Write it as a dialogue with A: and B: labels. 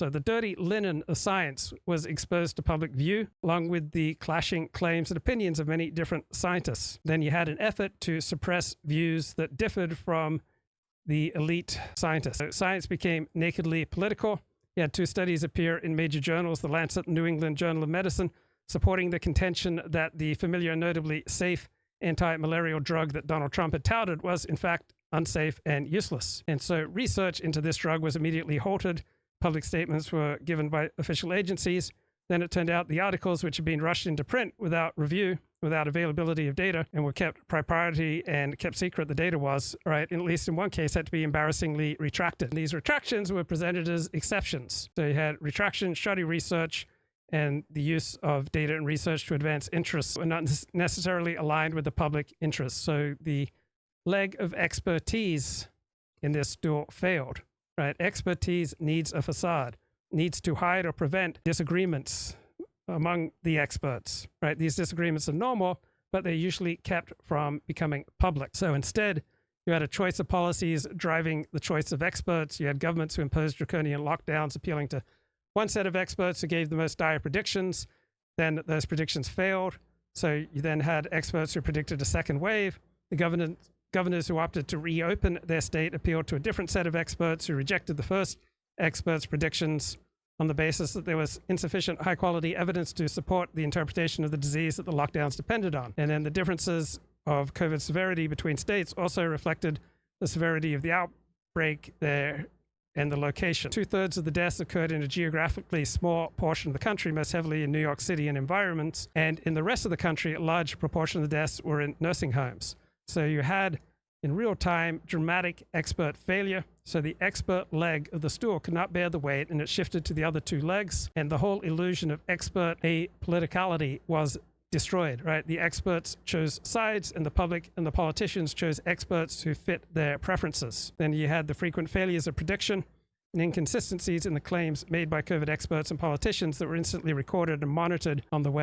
A: So the dirty linen of science was exposed to public view, along with the clashing claims and opinions of many different scientists. Then you had an effort to suppress views that differed from the elite scientists. So science became nakedly political. You had two studies appear in major journals, The Lancet and New England Journal of Medicine, supporting the contention that the familiar, notably safe anti-malarial drug that Donald Trump had touted was, in fact, unsafe and useless. And so research into this drug was immediately halted. Public statements were given by official agencies. Then it turned out the articles, which had been rushed into print without review, without availability of data, and were kept priority and kept secret, the data was, right, at least in one case, had to be embarrassingly retracted. And these retractions were presented as exceptions. So you had retraction, shoddy research, and the use of data and research to advance interests were not necessarily aligned with the public interest. So the leg of expertise in this stool failed. Right? Expertise needs a facade, needs to hide or prevent disagreements among the experts. Right? These disagreements are normal, but they're usually kept from becoming public. So instead, you had a choice of policies driving the choice of experts. You had governments who imposed draconian lockdowns, appealing to one set of experts who gave the most dire predictions. Then those predictions failed. So you then had experts who predicted a second wave. The governors who opted to reopen their state appealed to a different set of experts who rejected the first experts' predictions on the basis that there was insufficient high-quality evidence to support the interpretation of the disease that the lockdowns depended on. And then the differences of COVID severity between states also reflected the severity of the outbreak there and the location. 2/3 of the deaths occurred in a geographically small portion of the country, most heavily in New York City and environments. And in the rest of the country, a large proportion of the deaths were in nursing homes. So you had, in real time, dramatic expert failure. So the expert leg of the stool could not bear the weight, and it shifted to the other two legs. And the whole illusion of expert apoliticality was destroyed, right? The experts chose sides, and the public and the politicians chose experts who fit their preferences. Then you had the frequent failures of prediction and inconsistencies in the claims made by COVID experts and politicians that were instantly recorded and monitored on the web.